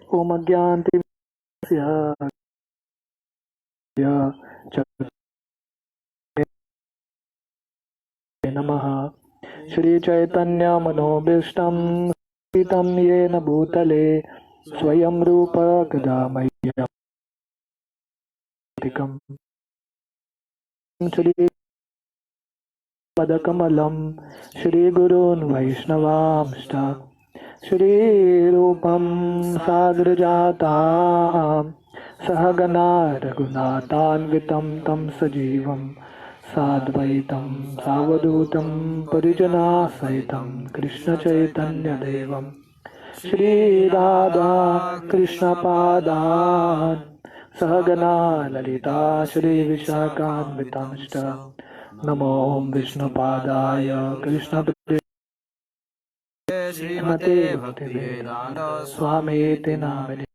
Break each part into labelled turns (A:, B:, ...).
A: ओम अज्ञानतिमिरस्य नमः। श्री चैतन्य मनोभीष्टं स्थितं येन भूतले स्वयं रूप कदा मह्यम श्री पदकमलं श्रीगुरून् वैष्णवांश्च श्रीरूपं साग्रजातां सहगना रघुनाथान्वितं तं सजीवं साद्वैतं सावधूतं परिजनासहितं कृष्णचैतन्यदेवं श्रीराधा कृष्णपादान् सहगना ललिता श्रीविशाखान्वितांश्च नमो विष्णुपादाय कृष्णमते भक्तिवेदान्त स्वामीति नामिने।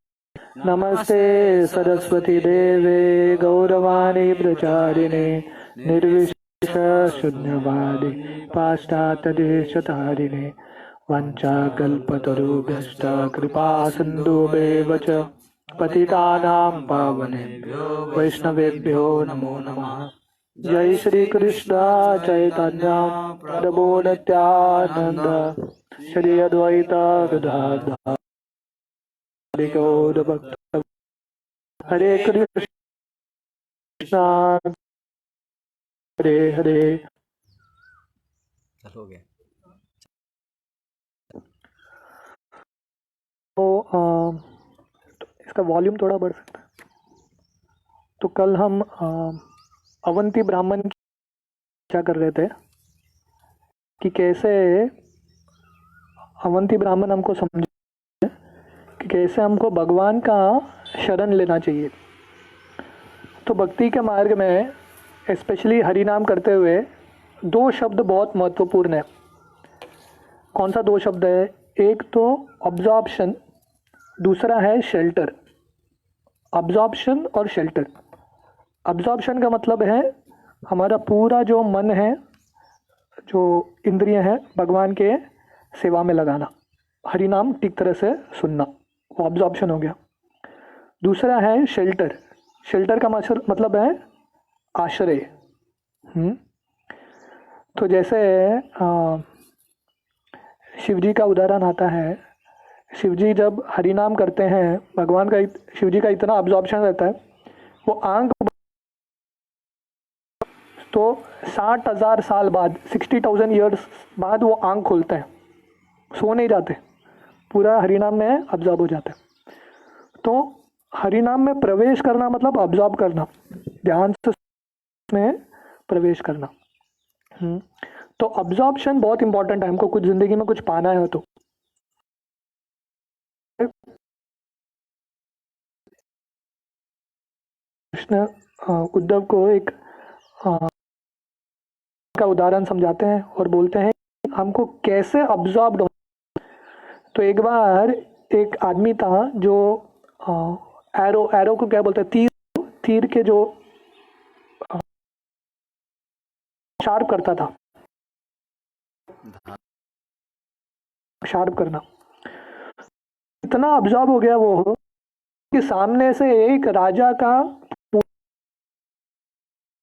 A: नमस्ते सरस्वती देवे गौरवाणी प्रचारिणे निर्विशेष शून्यवादी पाश्चात्यदेशतारिणे वंचाकल्पतरुभ्यश्च कृपा सिन्धुभ्येव च पतितानां पावनेभ्यो वैष्णवेभ्यो नमो नमः। जय श्री कृष्ण चैतन्य प्रभु नित्यानंद श्री अद्वैत गदाधर गौरभक्त हरे कृष्णा हरे हरे।
B: हो गया।
A: तो इसका वॉल्यूम थोड़ा बढ़ सकता है। तो कल हम अवंती ब्राह्मण की चर्चा कर रहे थे कि कैसे अवंती ब्राह्मण हमको समझे कि कैसे हमको भगवान का शरण लेना चाहिए। तो भक्ति के मार्ग में स्पेशली हरि नाम करते हुए दो शब्द बहुत महत्वपूर्ण है। कौन सा दो शब्द है? एक तो अब्जॉर्प्शन, दूसरा है शेल्टर। अब्जॉर्प्शन और शेल्टर। अब्जॉर्प्शन का मतलब है हमारा पूरा जो मन है, जो इंद्रिय है, भगवान के सेवा में लगाना, हरि नाम ठीक तरह से सुनना, वो अब्जॉर्प्शन हो गया। दूसरा है शेल्टर। शेल्टर का मतलब है आश्रय। तो जैसे शिव जी का उदाहरण आता है। शिव जी जब हरि नाम करते हैं, भगवान का शिव जी का इतना अब्जॉर्प्शन रहता है, वो आंख तो 60,000 साल बाद, 60,000 ईयर्स बाद वो आंख खोलते हैं, सो नहीं जाते, पूरा हरिनाम में अब्जॉर्ब हो जाते हैं। तो हरिनाम में प्रवेश करना मतलब अब्जॉर्ब करना, ध्यान से में प्रवेश करना। तो अब्जॉर्प्शन बहुत इंपॉर्टेंट है। हमको कुछ जिंदगी में कुछ पाना है तो कृष्ण उद्धव को एक का उदाहरण समझाते हैं और बोलते हैं हमको कैसे अब्जॉर्ब। तो एक बार एक आदमी था जो एरो को क्या बोलते हैं, तीर के जो शार्प करता था, शार्प करना। इतना अब्जॉर्ब हो गया वो कि सामने से एक राजा का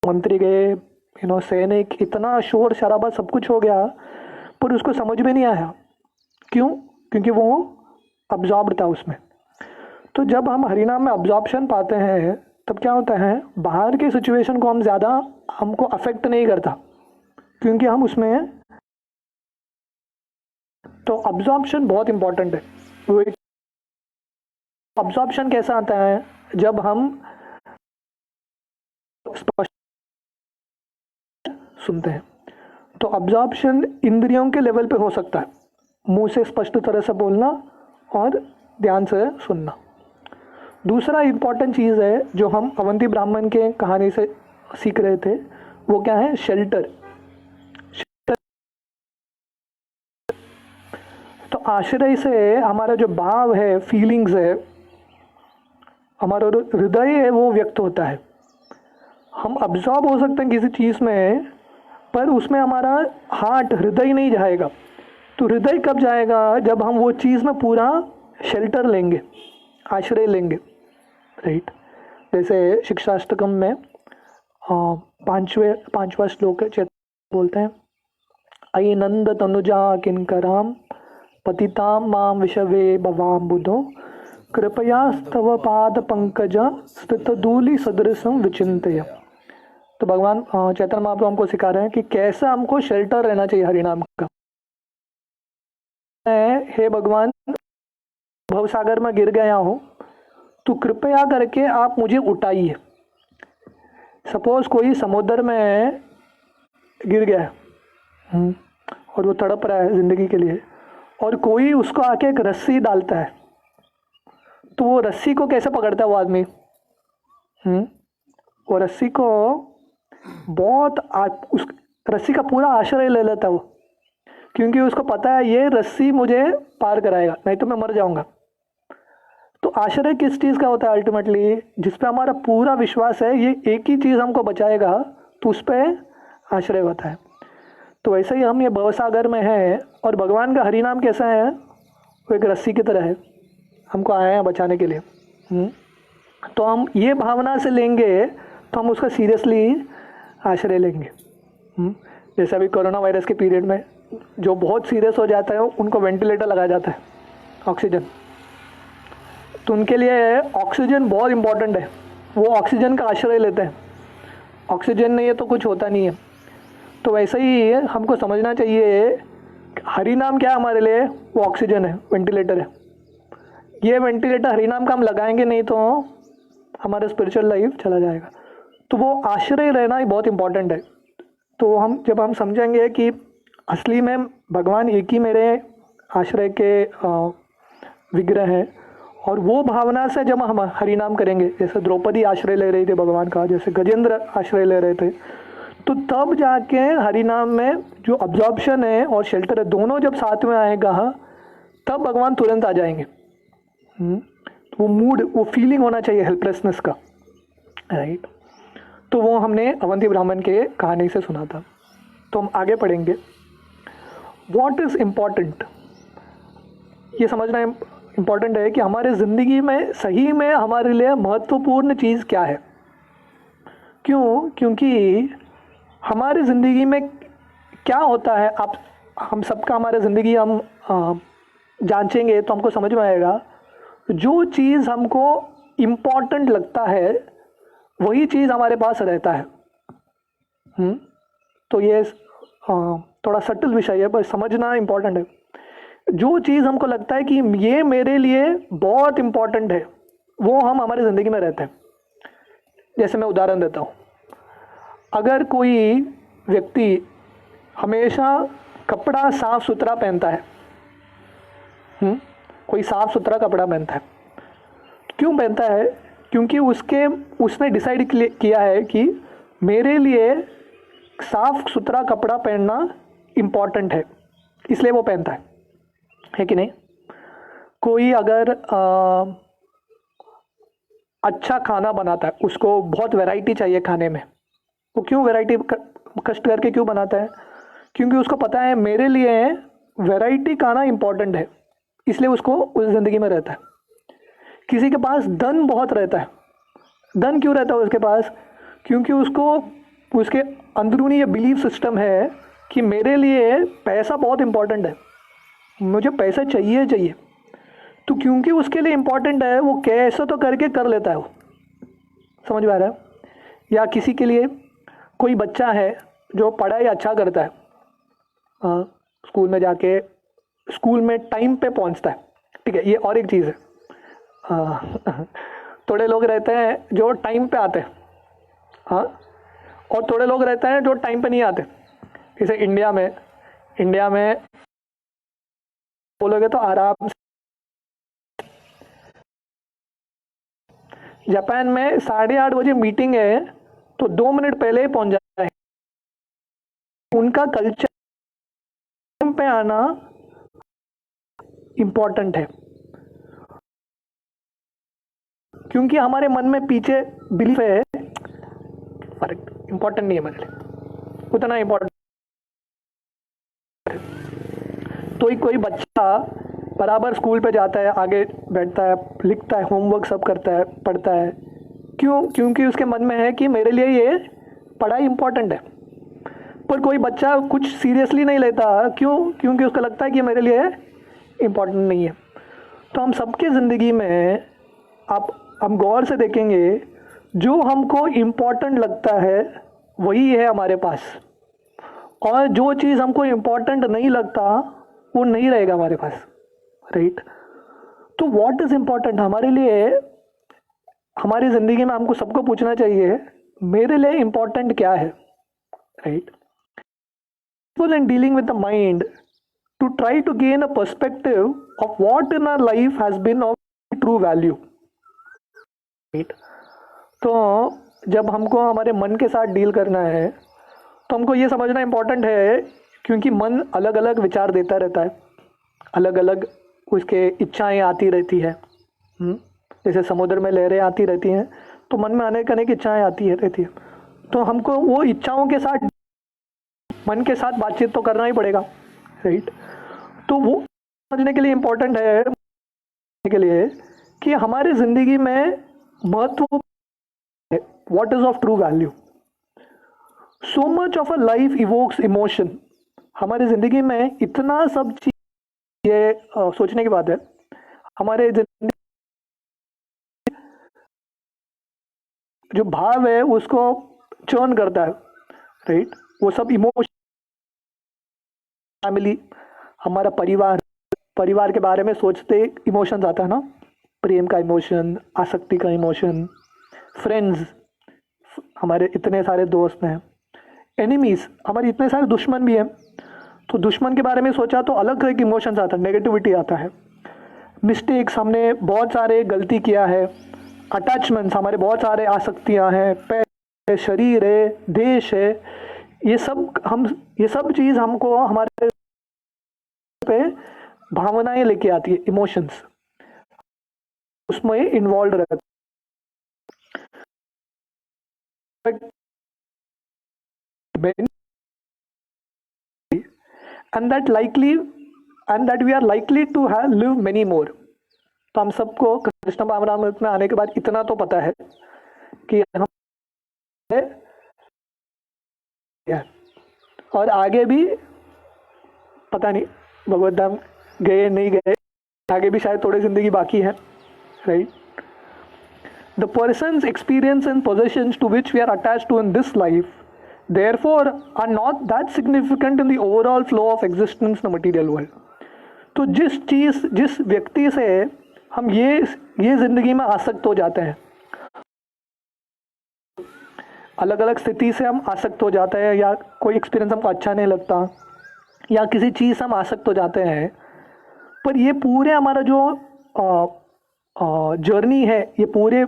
A: मंत्री गए, सैनिक, इतना शोर शराबा सब कुछ हो गया, पर उसको समझ में नहीं आया। क्यों? क्योंकि वो अब्जॉर्ब था उसमें। तो जब हम हरिनाम में अब्जॉर्प्शन पाते हैं तब क्या होता है, बाहर के सिचुएशन को हम ज़्यादा हमको अफेक्ट नहीं करता क्योंकि हम उसमें। तो अब्जॉर्प्शन बहुत इंपॉर्टेंट है। वो अब्जॉर्प्शन कैसा आता है? जब हम स्पष्ट सुनते हैं। तो अब्जॉर्प्शन इंद्रियों के लेवल पे हो सकता है, मुंह से स्पष्ट तरह से बोलना और ध्यान से सुनना। दूसरा इंपॉर्टेंट चीज़ है जो हम अवंती ब्राह्मण के कहानी से सीख रहे थे, वो क्या है? शेल्टर। तो आश्रय से हमारा जो भाव है, फीलिंग्स है, हमारा हृदय है, वो व्यक्त होता है। हम अब्जॉर्ब हो सकते हैं किसी चीज़ में, पर उसमें हमारा हार्ट, हृदय नहीं जाएगा। तो हृदय कब जाएगा? जब हम वो चीज़ में पूरा शेल्टर लेंगे, आश्रय लेंगे, राइट। जैसे शिक्षाष्टकम में पांचवा श्लोक है, बोलते हैं, अयि नंद तनुजा किंकराम पतिताम माम विषवे भवाम बुधो कृपया स्तव पाद पंकज स्थित धूलि सदृशम विचिंतय। तो भगवान चैतन्य महाप्रभु हमको सिखा रहे हैं कि कैसा हमको शेल्टर रहना चाहिए हरिनाम का। हे भगवान, भवसागर में गिर गया हूँ, तो कृपया करके आप मुझे उठाइए। सपोज कोई समुद्र में गिर गया है और वो तड़प रहा है जिंदगी के लिए, और कोई उसको आके एक रस्सी डालता है, तो वो रस्सी को कैसे पकड़ता है वो आदमी? वो रस्सी को उस रस्सी का पूरा आश्रय ले लेता है वो, क्योंकि उसको पता है ये रस्सी मुझे पार कराएगा, नहीं तो मैं मर जाऊंगा। तो आश्रय किस चीज़ का होता है अल्टीमेटली? जिस पे हमारा पूरा विश्वास है ये एक ही चीज़ हमको बचाएगा, तो उस पर आश्रय होता है। तो वैसे ही हम ये भवसागर में हैं, और भगवान का हरिनाम कैसा है? वो एक रस्सी की तरह है, हमको आए हैं बचाने के लिए। तो हम ये भावना से लेंगे तो हम उसका सीरियसली आश्रय लेंगे। जैसे अभी कोरोना वायरस के पीरियड में जो बहुत सीरियस हो जाता है उनको वेंटिलेटर लगाया जाता है, ऑक्सीजन। तो उनके लिए ऑक्सीजन बहुत इम्पॉर्टेंट है, वो ऑक्सीजन का आश्रय लेते हैं। ऑक्सीजन नहीं है तो कुछ होता नहीं है। तो वैसे ही हमको समझना चाहिए हरिनाम क्या है हमारे लिए? वो ऑक्सीजन है, वेंटिलेटर है। ये वेंटिलेटर हरिनाम का हम लगाएंगे नहीं तो हमारा स्पिरिचुअल लाइफ चला जाएगा। तो वो आश्रय रहना ही बहुत इम्पॉर्टेंट है। तो जब हम समझेंगे कि असली में भगवान एक ही मेरे आश्रय के विग्रह हैं, और वो भावना से जब हम हरिनाम करेंगे, जैसे द्रौपदी आश्रय ले रही थी भगवान का, जैसे गजेंद्र आश्रय ले रहे थे, तो तब जाके हरिनाम में जो अब्जॉर्प्शन है और शेल्टर है दोनों जब साथ में आएगा, तब भगवान तुरंत आ जाएंगे। तो वो मूड, वो फीलिंग होना चाहिए हेल्पलेसनेस का, राइट। तो वो हमने अवंती ब्राह्मण के कहानी से सुना था। तो हम आगे पढ़ेंगे। व्हाट इज़ इम्पॉर्टेंट, ये समझना इम्पॉर्टेंट है कि हमारे ज़िंदगी में सही में हमारे लिए महत्वपूर्ण चीज़ क्या है। क्यों? क्योंकि हमारी ज़िंदगी में क्या होता है, हम सबका हमारी ज़िंदगी हम जांचेंगे तो हमको समझ में आएगा। जो चीज़ हमको इम्पॉर्टेंट लगता है वही चीज़ हमारे पास रहता है। तो ये थोड़ा सटल विषय है, पर समझना इम्पॉर्टेंट है। जो चीज़ हमको लगता है कि ये मेरे लिए बहुत इम्पॉर्टेंट है, वो हम हमारी ज़िंदगी में रहते हैं। जैसे मैं उदाहरण देता हूँ, अगर कोई व्यक्ति हमेशा कपड़ा साफ सुथरा पहनता है, कोई साफ सुथरा कपड़ा पहनता है, क्यों पहनता है? क्योंकि उसने डिसाइड किया है कि मेरे लिए साफ सुथरा कपड़ा पहनना इम्पॉर्टेंट है, इसलिए वो पहनता है कि नहीं? कोई अगर अच्छा खाना बनाता है, उसको बहुत वैरायटी चाहिए खाने में, वो क्यों वैरायटी कष्ट करके क्यों बनाता है? क्योंकि उसको पता है मेरे लिए वैरायटी खाना इम्पॉर्टेंट है, इसलिए उसको उस ज़िंदगी में रहता है। किसी के पास धन बहुत रहता है, धन क्यों रहता है उसके पास? क्योंकि उसके अंदरूनी ये बिलीफ सिस्टम है कि मेरे लिए पैसा बहुत इम्पॉर्टेंट है, मुझे पैसा चाहिए। तो क्योंकि उसके लिए इम्पॉर्टेंट है, वो कैसे तो करके कर लेता है वो। समझ में आ रहा है? या किसी के लिए, कोई बच्चा है जो पढ़ाई अच्छा करता है, स्कूल में जाके स्कूल में टाइम पे पहुंचता है, ठीक है, ये और एक चीज़ है। थोड़े लोग रहते हैं जो टाइम पे आते हैं, हाँ, और थोड़े लोग रहते हैं जो टाइम पे नहीं आते। जैसे इंडिया में बोलोगे तो आराम से, जापान में 8:30 बजे मीटिंग है तो 2 मिनट पहले ही पहुंच जाता है। उनका कल्चर टाइम पे आना इम्पोर्टेंट है, क्योंकि हमारे मन में पीछे बिलीफ है फर्क इम्पोर्टेंट नहीं है मेरे लिए, उतना इम्पोर्टेंट। तो कोई बच्चा बराबर स्कूल पे जाता है, आगे बैठता है, लिखता है, होमवर्क सब करता है, पढ़ता है। क्यों? क्योंकि उसके मन में है कि मेरे लिए ये पढ़ाई इम्पोर्टेंट है। पर कोई बच्चा कुछ सीरियसली नहीं लेता। क्यों? क्योंकि उसको लगता है कि मेरे लिए इम्पोर्टेंट नहीं है। तो हम सबके ज़िंदगी में आप हम गौर से देखेंगे, जो हमको इम्पोर्टेंट लगता है वही है हमारे पास, और जो चीज़ हमको इम्पोर्टेंट नहीं लगता वो नहीं रहेगा हमारे पास, राइट? तो व्हाट इज़ इम्पोर्टेंट हमारे लिए? हमारी ज़िंदगी में हमको सबको पूछना चाहिए, मेरे लिए इम्पोर्टेंट क्या है, right? In dealing with the mind to try to gain a perspective of what in our life has been of true value, right? तो जब हमको हमारे मन के साथ डील करना है तो हमको ये समझना इम्पोर्टेंट है, क्योंकि मन अलग अलग विचार देता रहता है, अलग अलग उसके इच्छाएं आती रहती है। जैसे समुद्र में लहरें आती रहती हैं, तो मन में अनेक अनेक इच्छाएं आती रहती है। तो हमको वो इच्छाओं के साथ, मन के साथ बातचीत तो करना ही पड़ेगा, राइट? तो वो समझने के लिए इम्पोर्टेंट है के लिए कि हमारी ज़िंदगी में महत्व है, what is of true value. So much of a life evokes emotion. हमारी ज़िंदगी में इतना सब चीज़, ये सोचने की बात है, हमारे ज़िंदगी जो भाव है उसको चर्न करता है, राइट? वो सब इमोशन, फैमिली, हमारा परिवार, परिवार के बारे में सोचते इमोशंस आता है ना, प्रेम का इमोशन, आसक्ति का इमोशन, फ्रेंड्स, हमारे इतने सारे दोस्त हैं, एनिमीज, हमारे इतने सारे दुश्मन भी हैं। तो दुश्मन के बारे में सोचा तो अलग एक इमोशंस आता है, नेगेटिविटी आता है। मिस्टेक्स, हमने बहुत सारे गलती किया है। अटैचमेंट्स, हमारे बहुत सारे आसक्तियाँ हैं, पैसे, शरीर है, देश है, ये सब चीज़ हमको हमारे पे भावनाएं लेके आती है, इमोशंस उसमें इन्वॉल्व रहता है, and that we are likely to live many more। तो हम सबको कृष्ण भावनामृत में आने के बाद इतना तो पता है कि हम और आगे भी पता नहीं, भगवत धाम गए नहीं गए, आगे भी शायद थोड़ी जिंदगी बाकी है, right? The person's experience and possessions to which we are attached to in this life, therefore, are not that significant in the overall flow of existence in the material world। तो जिस व्यक्ति से हम ये जिंदगी में आसक्त हो जाते हैं, अलग अलग स्थिति से हम आसक्त हो जाते हैं, या कोई एक्सपीरियंस हमको अच्छा नहीं लगता, या किसी चीज़ से हम आसक्त हो जाते हैं, पर ये पूरे हमारा जो जर्नी है, ये पूरे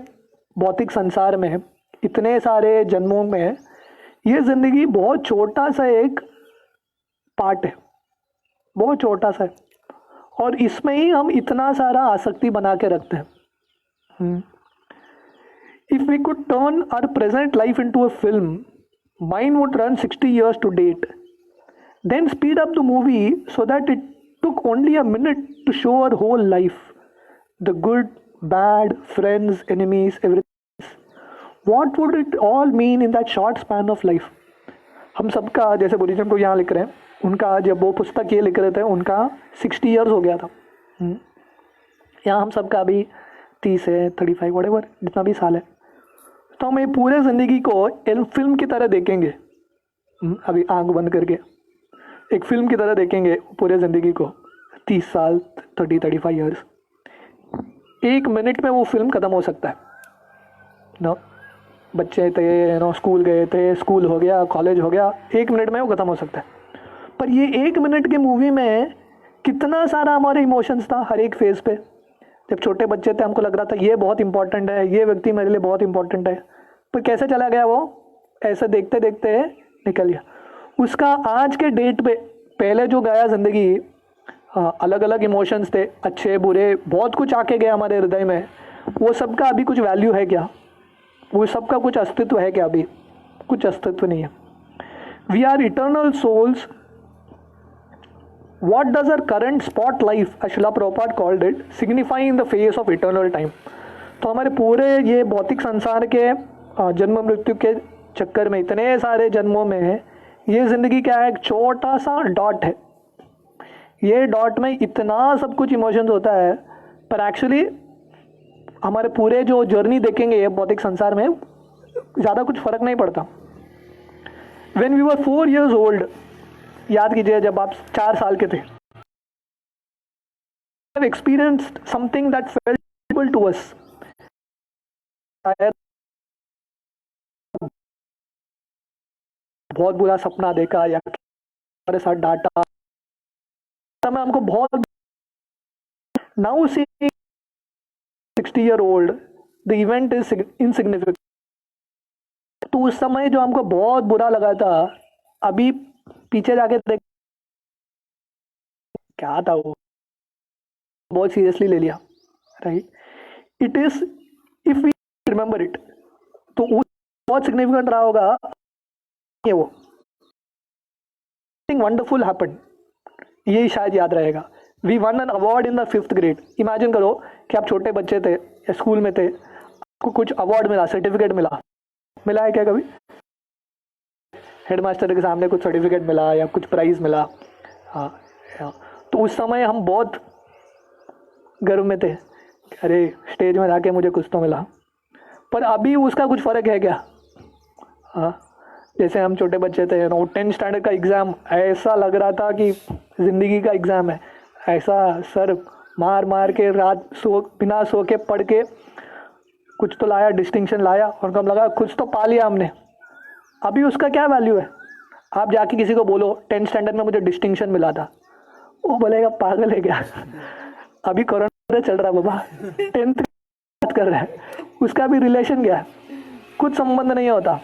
A: भौतिक संसार में इतने सारे जन्मों में, ये ज़िंदगी बहुत छोटा सा एक पार्ट है, बहुत छोटा सा है, और इसमें ही हम इतना सारा आसक्ति बना के रखते हैं। If we could turn our present life into a film, mine would run 60 years to date. Then speed up the movie so that it took only a minute to show our whole life. The good, bad, friends, enemies, everything. What would it all mean in that short span of life? हम सबका, जैसे Buddhism को यहाँ लिख रहे हैं, उनका जब वो पुस्तक ये लिख रहे थे, उनका 60 ईयर्स हो गया था। यहाँ हम सबका अभी 30 है, 35, व्हाटएवर जितना भी साल है। तो हम ये पूरे ज़िंदगी को एक फिल्म की तरह देखेंगे, अभी आंख बंद करके एक फिल्म की तरह देखेंगे पूरे ज़िंदगी को, 30 साल, 35 ईयर्स। एक मिनट में वो फिल्म ख़त्म हो सकता है ना। बच्चे थे ना, स्कूल गए थे, स्कूल हो गया, कॉलेज हो गया, एक मिनट में वो ख़त्म हो सकता है। पर ये एक मिनट की मूवी में कितना सारा हमारे इमोशंस था हर एक फेज़ पे। जब छोटे बच्चे थे हमको लग रहा था ये बहुत इंपॉर्टेंट है, ये व्यक्ति मेरे लिए बहुत इंपॉर्टेंट है, पर कैसे चला गया वो, ऐसे देखते देखते निकल गया। उसका आज के डेट पे पहले जो गया ज़िंदगी, अलग अलग इमोशंस थे, अच्छे बुरे, बहुत कुछ आके गया हमारे हृदय में, वो सबका अभी कुछ वैल्यू है क्या? वो सबका कुछ अस्तित्व है क्या? अभी कुछ अस्तित्व नहीं है। We are eternal souls what does our current spot life, as Srila Prabhupada called it, signify in the face of eternal time? तो हमारे पूरे ये भौतिक संसार के जन्म मृत्यु के चक्कर में, इतने सारे जन्मों में, ये ज़िंदगी क्या है? एक छोटा सा डॉट है। ये डॉट में इतना सब कुछ इमोशंस होता है, पर एक्चुअली हमारे पूरे जो जर्नी देखेंगे ये भौतिक संसार में, ज़्यादा कुछ फ़र्क नहीं पड़ता। When we were 4 years old, याद कीजिए जब आप 4 साल के थे, have experienced something that felt terrible to us. बहुत बुरा सपना देखा या हमारे साथ डांटा, समय हमको बहुत। Now see 60-year-old, the event is insignificant. तो उस समय जो हमको बहुत बुरा लगा था, अभी पीछे जाके देख क्या था, वो बहुत सीरियसली ले लिया, right? It is, if we remember it, तो वो बहुत सिग्निफिकेंट रहा होगा। ये वो वंडरफुल हैपेंड, ये शायद याद रहेगा। We won an award in the 5th grade। Imagine करो कि आप छोटे बच्चे थे या स्कूल में थे, आपको कुछ अवार्ड मिला, सर्टिफिकेट मिला है क्या कभी? हेडमास्टर के सामने कुछ सर्टिफिकेट मिला या कुछ प्राइज़ मिला, हाँ। तो उस समय हम बहुत गर्व में थे, अरे स्टेज में जाके मुझे कुछ तो मिला। पर अभी उसका कुछ फ़र्क है क्या? हाँ, जैसे हम छोटे बच्चे थे, 10th स्टैंडर्ड का एग्ज़ाम ऐसा लग रहा था कि ज़िंदगी का एग्ज़ाम है। ऐसा सर मार के रात बिना सो के पढ़ के कुछ तो लाया, डिस्टिंक्शन लाया, और कम लगा कुछ तो पा लिया हमने। अभी उसका क्या वैल्यू है? आप जाके किसी को बोलो 10th स्टैंडर्ड में मुझे डिस्टिंक्शन मिला था, वो बोलेगा पागल है क्या? अभी कोरोना चल रहा है बाबा, 10th बात कर रहा है, उसका भी रिलेशन क्या है? कुछ संबंध नहीं होता।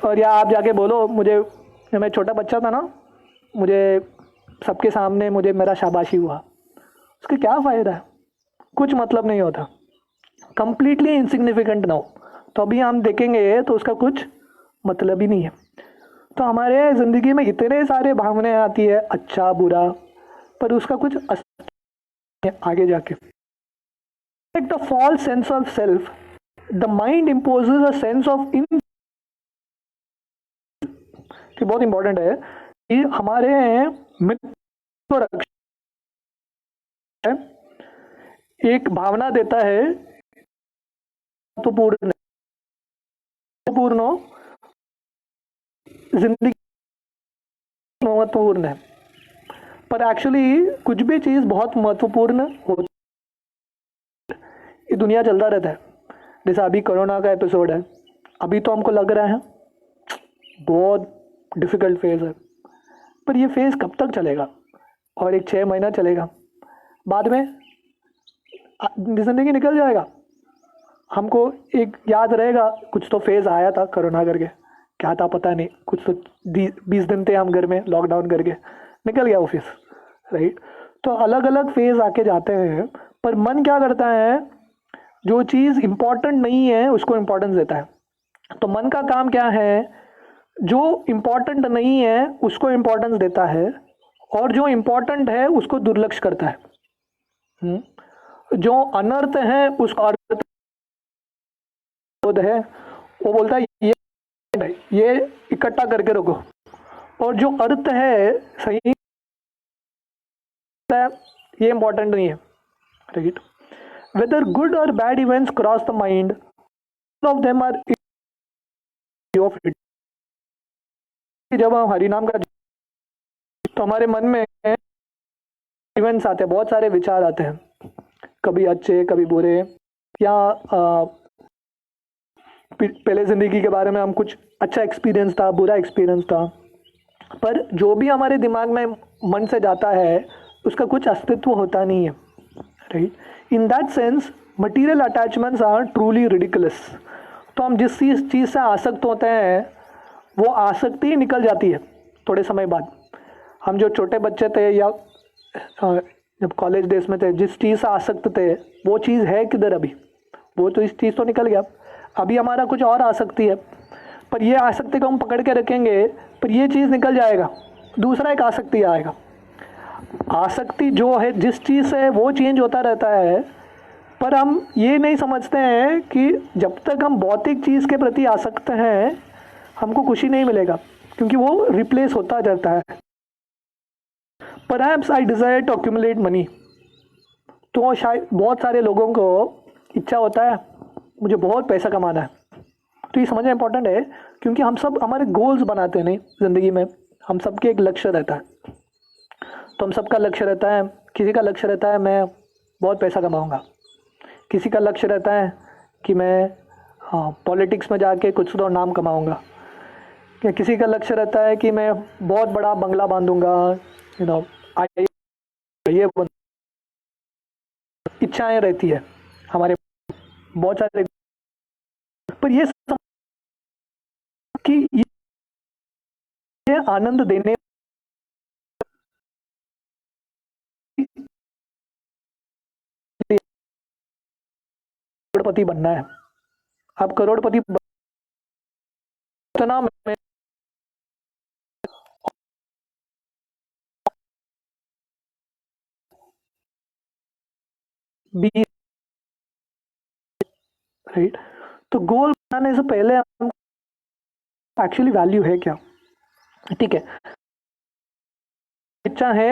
A: और या आप जाके बोलो मुझे, जब मैं छोटा बच्चा था ना, मुझे सबके सामने मुझे मेरा शाबाशी हुआ, उसका क्या फ़ायदा है? कुछ मतलब नहीं होता, कंप्लीटली इनसिग्निफिकेंट ना हो। तो अभी हम देखेंगे तो उसका कुछ मतलब ही नहीं है। तो हमारे ज़िंदगी में इतने सारे भावनाएं आती है, अच्छा बुरा, पर उसका कुछ असर है आगे जाके। Like the false sense of self, the mind imposes a sense of इन, कि बहुत इंपॉर्टेंट है कि हमारे मित्र रक्षा एक भावना देता है तो पूर्ण जिंदगी महत्वपूर्ण है, पर एक्चुअली कुछ भी चीज़ बहुत महत्वपूर्ण होती है। ये दुनिया चलता रहता है, जैसे अभी कोरोना का एपिसोड है, अभी तो हमको लग रहा है बहुत डिफ़िकल्ट फेज़ है, पर ये फेज़ कब तक चलेगा? और एक 6 महीना चलेगा, बाद में ज़िंदगी निकल जाएगा। हमको एक याद रहेगा कुछ तो फेज़ आया था कोरोना करके, क्या था पता नहीं, कुछ तो 20 दिन थे हम घर में लॉकडाउन करके, निकल गया ऑफिस, राइट? तो अलग अलग फेज़ आके जाते हैं, पर मन क्या करता है? जो चीज़ इम्पॉर्टेंट नहीं है उसको इम्पोर्टेंस देता है। तो मन का काम क्या है? जो इम्पॉर्टेंट नहीं है उसको इम्पोर्टेंस देता है, और जो इम्पॉर्टेंट है उसको दुर्लक्ष्य करता है। जो अनर्थ है उसको अर्थ है, वो बोलता है ये इकट्ठा करके रखो, और जो अर्थ है सही है ये इम्पोर्टेंट नहीं है, राइट? वेदर गुड और bad events cross the mind, of them are of it. जब हम हरिनाम का तो हमारे मन में इवेंट्स आते हैं, बहुत सारे विचार आते हैं, कभी अच्छे कभी बुरे, या पहले ज़िंदगी के बारे में हम कुछ अच्छा एक्सपीरियंस था, बुरा एक्सपीरियंस था, पर जो भी हमारे दिमाग में मन से जाता है उसका कुछ अस्तित्व होता नहीं है, right? In that sense material attachments are truly ridiculous. तो हम जिस चीज़ से आसक्त होते हैं वो आसक्ति निकल जाती है थोड़े समय बाद। हम जो छोटे बच्चे थे या जब कॉलेज डेज में थे, जिस चीज़ से आसक्त थे वो चीज़ है किधर अभी? वो तो इस चीज़ तो निकल गया, अभी हमारा कुछ और आसक्ति है, पर ये आसक्ति को हम पकड़ के रखेंगे, पर ये चीज़ निकल जाएगा, दूसरा एक आसक्ति आएगा। आसक्ति जो है जिस चीज़ से वो चेंज होता रहता है, पर हम ये नहीं समझते हैं कि जब तक हम भौतिक चीज़ के प्रति आसक्त हैं हमको खुशी नहीं मिलेगा, क्योंकि वो रिप्लेस होता जाता है। Perhaps I desire to accumulate money, तो शायद बहुत सारे लोगों को इच्छा होता है मुझे बहुत पैसा कमाना है। तो ये समझना इंपॉर्टेंट है, क्योंकि हम सब हमारे गोल्स बनाते हैं नहीं ज़िंदगी में, हम सबके एक लक्ष्य रहता है। तो हम सबका लक्ष्य रहता है, किसी का लक्ष्य रहता है मैं बहुत पैसा कमाऊंगा, किसी का लक्ष्य रहता है कि मैं पॉलिटिक्स में जाके कुछ तो नाम कमाऊंगा, या किसी का लक्ष्य रहता है कि मैं बहुत बड़ा बंगला बांधूंगा, ये इच्छाएं रहती है हमारे बहुत सारे। पर ये कि ये आनंद देने करोड़पति बनना है। आप करोड़पति इतना में भी, राइट। तो गोल बनाने से पहले हम एक्चुअली वैल्यू है क्या, ठीक है। इच्छा है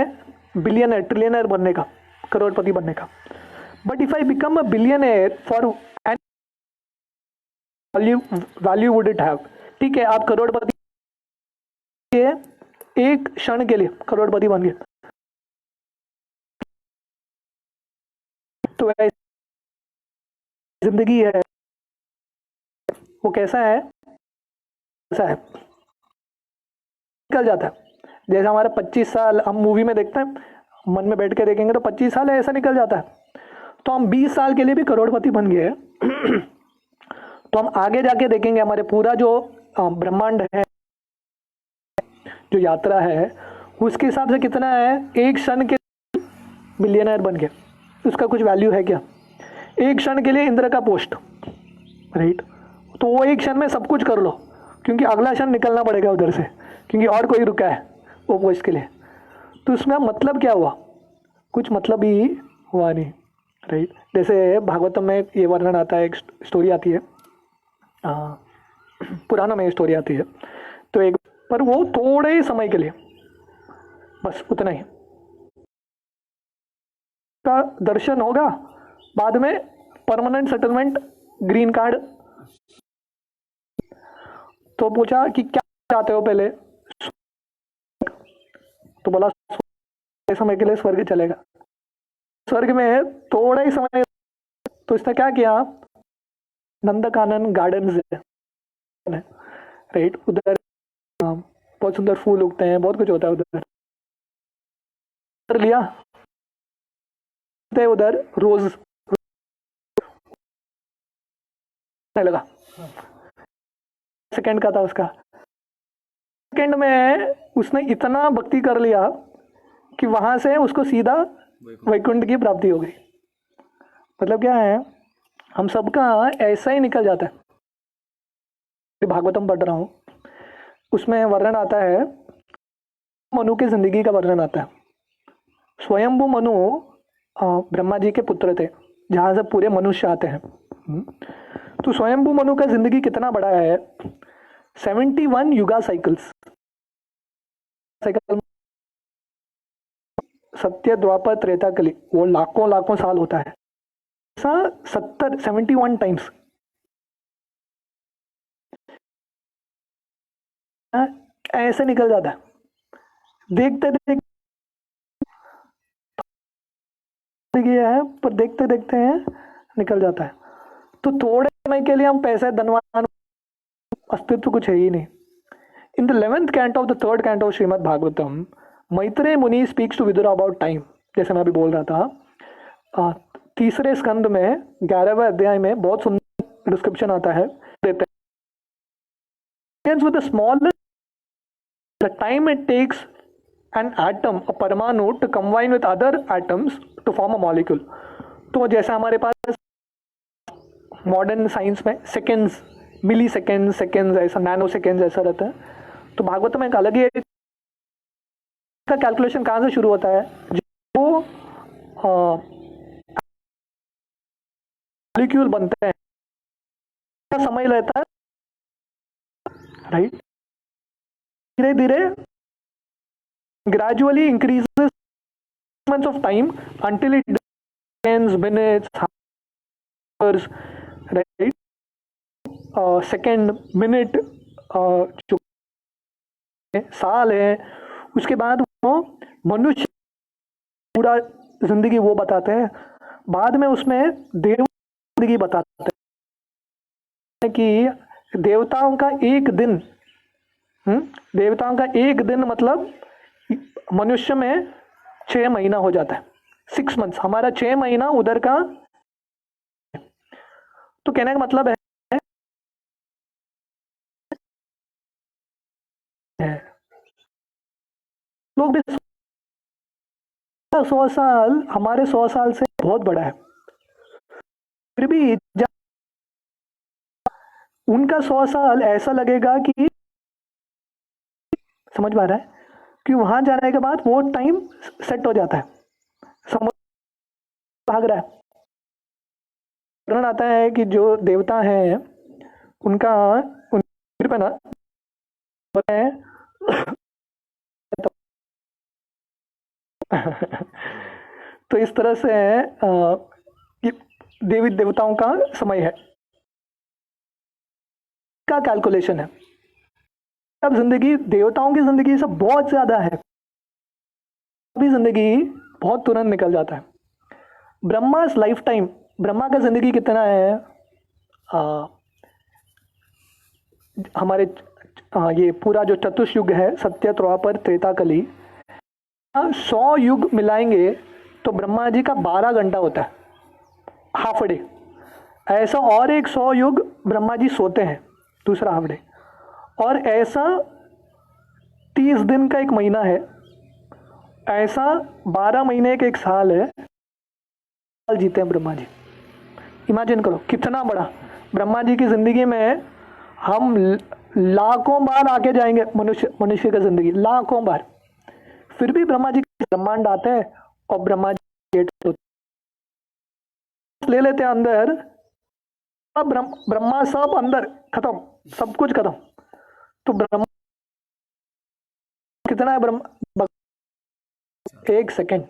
A: बिलियनर ट्रिलियनर बनने का, करोड़पति बनने का, but if I become a billionaire for value would it have, ठीक है। आप करोड़पति के एक क्षण के लिए करोड़पति बन गए, तो जिंदगी है वो कैसा है, ऐसा है निकल जाता है। जैसे हमारा 25 साल हम मूवी में देखते हैं, मन में बैठ के देखेंगे तो 25 साल है ऐसा निकल जाता है। तो हम 20 साल के लिए भी करोड़पति बन गए तो हम आगे जाके देखेंगे हमारे पूरा जो ब्रह्मांड है, जो यात्रा है, उसके हिसाब से कितना है। एक क्षण के बिलियनर बन गए, उसका कुछ वैल्यू है क्या। एक क्षण के लिए इंद्र का पोस्ट, राइट, तो वो एक क्षण में सब कुछ कर लो, क्योंकि अगला क्षण निकलना पड़ेगा उधर से, क्योंकि और कोई रुका है वो पोस्ट के लिए। तो इसमें मतलब क्या हुआ, कुछ मतलब ही हुआ नहीं, राइट। जैसे भागवतम में ये वर्णन आता है, एक स्टोरी आती है, पुराना में स्टोरी आती है, तो एक पर वो थोड़े ही समय के लिए, बस उतना ही का दर्शन होगा, बाद में परमानेंट सेटलमेंट, ग्रीन कार्ड। तो पूछा कि क्या चाहते हो पहले, तो बोला समय के लिए स्वर्ग चलेगा। स्वर्ग में थोड़ा ही समय, तो इसने क्या किया, नंदकानन गार्डन है, राइट, उधर बहुत सुंदर फूल उगते हैं, बहुत कुछ होता है उधर लिया, उधर रोज लगा, सेकंड का था उसका, सेकंड में उसने इतना भक्ति कर लिया कि वहां से उसको सीधा वैकुंठ की प्राप्ति हो गई। मतलब क्या है, हम सबका ऐसा ही निकल जाता है। भागवतम पढ़ रहा हूं, उसमें वर्णन आता है, मनु की जिंदगी का वर्णन आता है। स्वयंभू मनु ब्रह्मा जी के पुत्र थे, जहां से पूरे मनुष्य आते हैं। तो स्वयंभू मनु का जिंदगी कितना बड़ा है, 71 युगा साइकिल्स, सत्य द्वापर त्रेता कली, वो लाखों लाखों साल होता है, ऐसा 71 टाइम्स ऐसे निकल जाता है। देखते देखते है, पर देखते देखते हैं निकल जाता है। तो थोड़े समय के लिए हम पैसे धनवान, अस्तित्व कुछ है ही नहीं। In the 11th canto of the 3rd canto of Srimad Bhagavatam, Maitreya Muni speaks to Vidura about time. जैसे मैं अभी बोल रहा था, तीसरे स्कंद में 11वें अध्याय में बहुत सुंदर डिस्क्रिप्शन आता है, देते हैं with the smallest the time it takes an atom, a परमाणु, to combine with other atoms to form a molecule। तो जैसा हमारे पास मॉडर्न साइंस में सेकेंड्स, मिली सेकेंड, सेकेंड्स, ऐसा नैनो सेकेंड्स ऐसा रहता है, तो भागवत में एक अलग ही का कैलकुलेशन कहाँ से शुरू होता है? जो मॉलिक्यूल बनते हैं का समय लेता है, राइट? धीरे धीरे gradually increases of time until it seconds, minutes, hours, right? Second, minute, जो साल है, उसके बाद वो मनुष्य पूरा जिंदगी वो बताते हैं। बाद में उसमें देव जिंदगी बताते हैं कि देवताओं का एक दिन, देवताओं का एक दिन मतलब मनुष्य में 6 महीना हो जाता है, 6 months। हमारा 6 महीना उधर का। तो कहने का मतलब है लोग भी 100 साल हमारे 100 साल से बहुत बड़ा है, फिर भी जब उनका 100 साल ऐसा लगेगा कि, समझ पा रहा है, कि वहां जाने के बाद वो टाइम सेट हो जाता है, समझ भाग रहा है। वर्णन आता है कि जो देवता हैं उनका उन सिर पे ना तो इस तरह से ये देवी देवताओं का समय है का कैलकुलेशन है। अब जिंदगी देवताओं की जिंदगी से बहुत ज्यादा है, अभी जिंदगी बहुत तुरंत निकल जाता है। ब्रह्मा लाइफ टाइम, ब्रह्मा का जिंदगी कितना है? हमारे ये पूरा जो चतुष्युग है, सत्य, द्वापर, त्रेता, कली, 100 युग मिलाएंगे तो ब्रह्मा जी का 12 घंटा होता है, हाफ डे। ऐसा और एक 100 युग ब्रह्मा जी सोते हैं, दूसरा हाफ डे। और ऐसा 30 दिन का एक महीना है, ऐसा 12 महीने का एक साल है। साल जीते हैं ब्रह्मा जी। इमेजिन करो कितना बड़ा। ब्रह्मा जी की जिंदगी में हम लाखों बार आके जाएंगे, मनुष्य का जिंदगी लाखों बार, फिर भी ब्रह्मा जी ब्रह्मांड आते हैं और ब्रह्मा जी ले लेते हैं अंदर। अब ब्रह्मा सब अंदर खत्म, सब कुछ खत्म। तो ब्रह्मा कितना है? ब्रह्मा 1 सेकेंड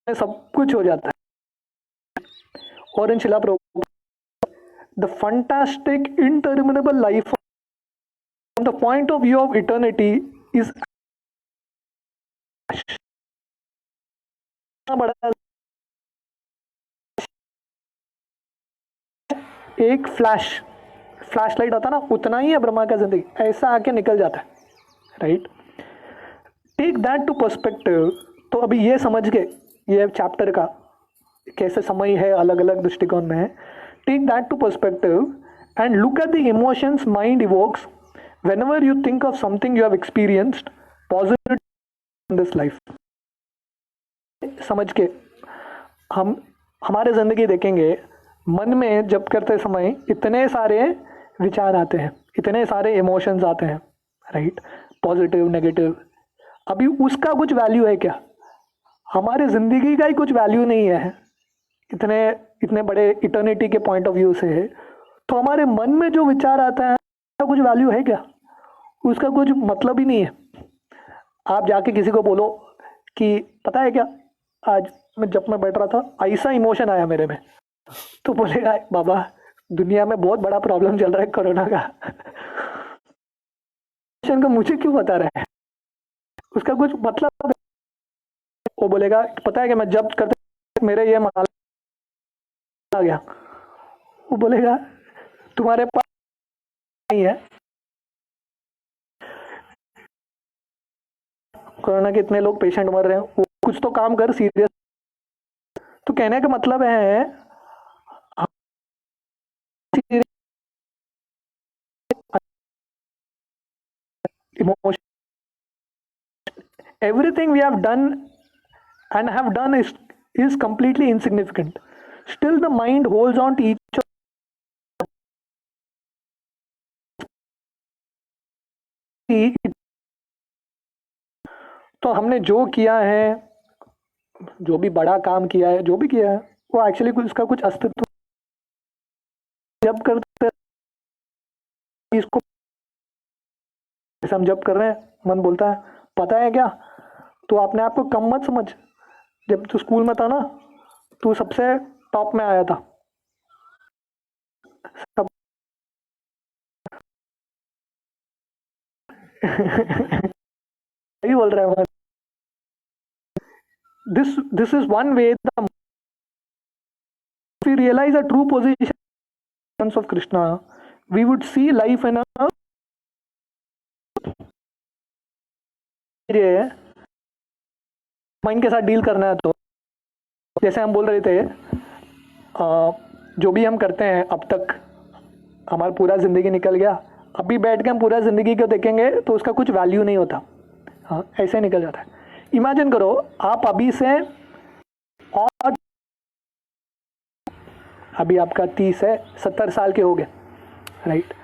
A: में सब कुछ हो जाता है। और इन शिला the fantastic interminable life from the point of view of eternity is बड़ा। एक फ्लैश लाइट आता ना, उतना ही है ब्रह्मा का जिंदगी, ऐसा आके निकल जाता है, right? Take that to perspective. तो अभी ये समझ के ये चैप्टर का कैसे समय है अलग अलग दृष्टिकोण में है। Take that to perspective and look at the emotions mind evokes whenever you think of something you have experienced positive in this life. समझ के हम हमारे जिंदगी देखेंगे, मन में जब करते समय इतने सारे विचार आते हैं, इतने सारे इमोशंस आते हैं, राइट? Positive, negative. अभी उसका कुछ वैल्यू है क्या? हमारे जिंदगी का ही कुछ वैल्यू नहीं है इतने इतने बड़े इटर्निटी के पॉइंट ऑफ व्यू से। तो हमारे मन में जो विचार आता है उसका कुछ वैल्यू है क्या? उसका कुछ मतलब ही नहीं है। आप जाके किसी को बोलो कि पता है क्या, आज जब मैं बैठ रहा था ऐसा इमोशन आया मेरे में, तो बोलेगा बाबा दुनिया में बहुत बड़ा प्रॉब्लम चल रहा है कोरोना का, इमोशन का मुझे क्यों बता रहा है? उसका कुछ मतलब। वो बोलेगा पता है कि मैं जब करते मेरे ये माल आ गया। वो बोलेगा तुम्हारे पास नहीं है, कोरोना के इतने लोग पेशेंट मर रहे हैं, वो कुछ तो काम कर सीरियस। तो कहने का मतलब है emotion, everything we have done and have done is completely insignificant. Still the mind holds on to each of it तो हमने जो किया है, जो भी बड़ा काम किया है, जो भी किया है, वो एक्चुअली उसका कुछ अस्तित्व जब करते हैं इसको, जैसे हम जब कर रहे हैं मन बोलता है पता है क्या, तो अपने आप को कम मत समझ। जब तू स्कूल में था ना, तू सबसे टॉप में आया था, सब सही बोल रहे हैं। This is one way the we realize a true position of Krishna, we would see life in a mind के साथ डील करना है। तो जैसे हम बोल रहे थे, जो भी हम करते हैं अब तक, हमारा पूरा ज़िंदगी निकल गया, अभी बैठ के हम पूरा ज़िंदगी को देखेंगे तो उसका कुछ वैल्यू नहीं होता। हाँ, ऐसे निकल जाता है। इमेजिन करो आप अभी से, और अभी आपका 30 है, 70 साल के हो गए, राइट।